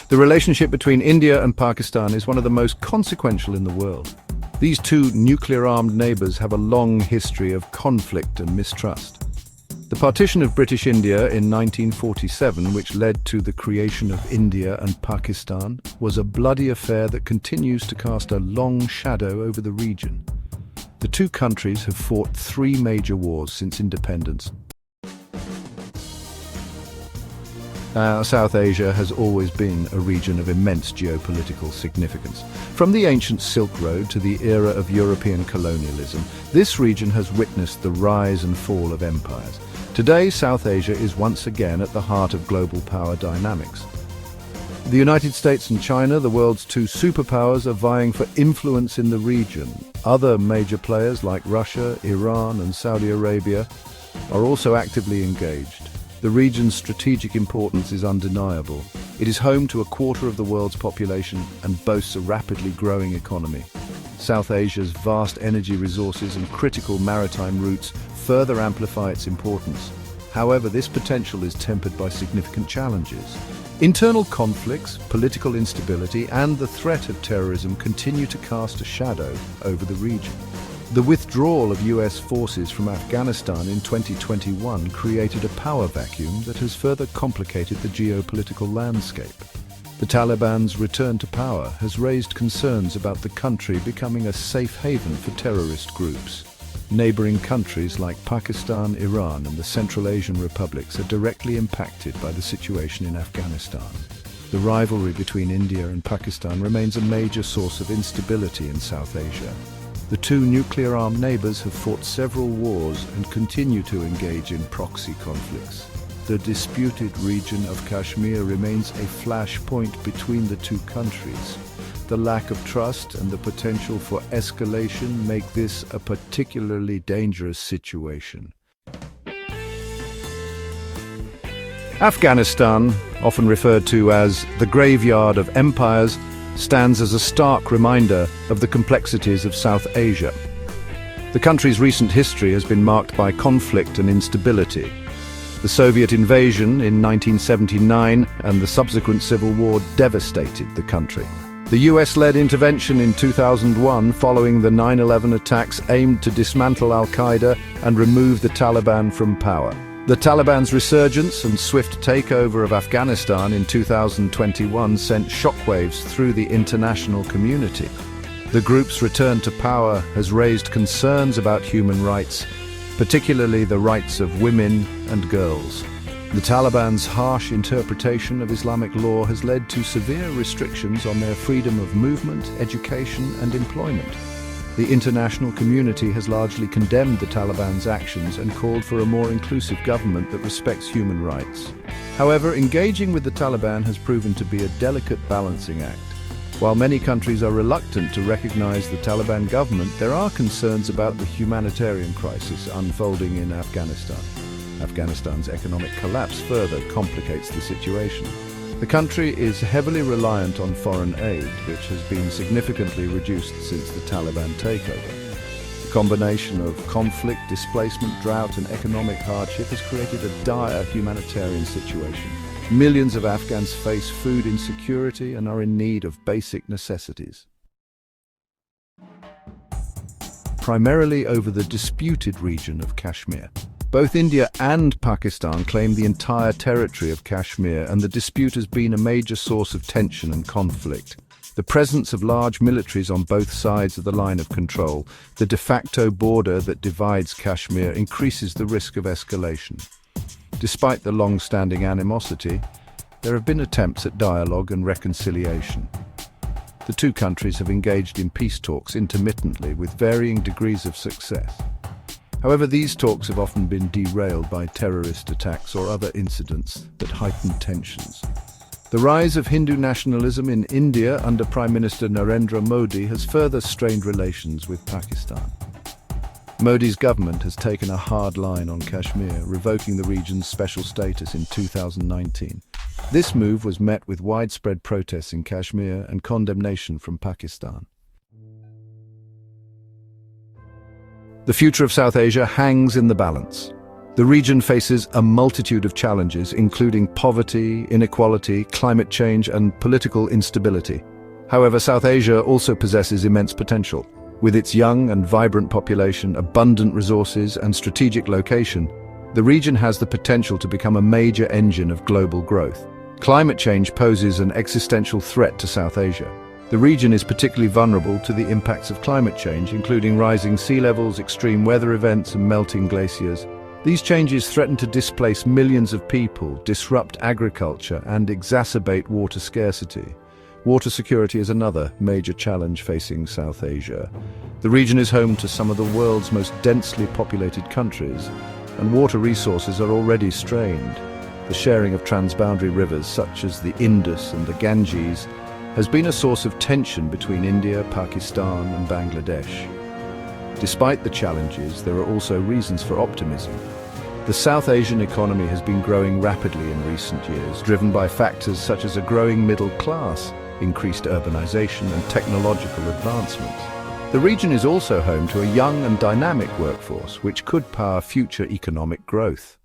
The relationship between India and Pakistan is one of the most consequential in the world. These two nuclear-armed neighbors have a long history of conflict and mistrust. The partition of British India in 1947, which led to the creation of India and Pakistan, was a bloody affair that continues to cast a long shadow over the region. The two countries have fought 3 major wars since independence. South Asia has always been a region of immense geopolitical significance. From the ancient Silk Road to the era of European colonialism, this region has witnessed the rise and fall of empires. Today, South Asia is once again at the heart of global power dynamics. The United States and China, the world's 2 superpowers, are vying for influence in the region. Other major players like Russia, Iran, and Saudi Arabia are also actively engaged. The region's strategic importance is undeniable. It is home to 1/4 of the world's population and boasts a rapidly growing economy. South Asia's vast energy resources and critical maritime routes further amplify its importance. However, this potential is tempered by significant challenges. Internal conflicts, political instability, and the threat of terrorism continue to cast a shadow over the region. The withdrawal of US forces from Afghanistan in 2021 created a power vacuum that has further complicated the geopolitical landscape. The Taliban's return to power has raised concerns about the country becoming a safe haven for terrorist groups. Neighboring countries like Pakistan, Iran, and the Central Asian republics are directly impacted by the situation in Afghanistan. The rivalry between India and Pakistan remains a major source of instability in South Asia. The two nuclear-armed neighbors have fought several wars and continue to engage in proxy conflicts. The disputed region of Kashmir remains a flashpoint between the two countries. The lack of trust and the potential for escalation make this a particularly dangerous situation. Afghanistan, often referred to as the graveyard of empires, stands as a stark reminder of the complexities of South Asia. The country's recent history has been marked by conflict and instability. The Soviet invasion in 1979 and the subsequent civil war devastated the country. The US-led intervention in 2001 following the 9/11 attacks aimed to dismantle al-Qaeda and remove the Taliban from power. The Taliban's resurgence and swift takeover of Afghanistan in 2021 sent shockwaves through the international community. The group's return to power has raised concerns about human rights, particularly the rights of women and girls. The Taliban's harsh interpretation of Islamic law has led to severe restrictions on their freedom of movement, education, and employment. The international community has largely condemned the Taliban's actions and called for a more inclusive government that respects human rights. However, engaging with the Taliban has proven to be a delicate balancing act. While many countries are reluctant to recognize the Taliban government, there are concerns about the humanitarian crisis unfolding in Afghanistan. Afghanistan's economic collapse further complicates the situation. The country is heavily reliant on foreign aid, which has been significantly reduced since the Taliban takeover. The combination of conflict, displacement, drought, and economic hardship has created a dire humanitarian situation. Millions of Afghans face food insecurity and are in need of basic necessities. Primarily over the disputed region of Kashmir. Both India and Pakistan claim the entire territory of Kashmir, and the dispute has been a major source of tension and conflict. The presence of large militaries on both sides of the line of control, the de facto border that divides Kashmir, increases the risk of escalation. Despite the long-standing animosity, there have been attempts at dialogue and reconciliation. The two countries have engaged in peace talks intermittently with varying degrees of success. However, these talks have often been derailed by terrorist attacks or other incidents that heighten tensions. The rise of Hindu nationalism in India under Prime Minister Narendra Modi has further strained relations with Pakistan. Modi's government has taken a hard line on Kashmir, revoking the region's special status in 2019. This move was met with widespread protests in Kashmir and condemnation from Pakistan. The future of South Asia hangs in the balance. The region faces a multitude of challenges, including poverty, inequality, climate change, and political instability. However, South Asia also possesses immense potential. With its young and vibrant population, abundant resources, and strategic location, the region has the potential to become a major engine of global growth. Climate change poses an existential threat to South Asia. The region is particularly vulnerable to the impacts of climate change, including rising sea levels, extreme weather events, and melting glaciers. These changes threaten to displace millions of people, disrupt agriculture, and exacerbate water scarcity. Water security is another major challenge facing South Asia. The region is home to some of the world's most densely populated countries, and water resources are already strained. The sharing of transboundary rivers such as the Indus and the Ganges has been a source of tension between India, Pakistan, and Bangladesh. Despite the challenges, there are also reasons for optimism. The South Asian economy has been growing rapidly in recent years, driven by factors such as a growing middle class, increased urbanization, and technological advancements. The region is also home to a young and dynamic workforce, which could power future economic growth.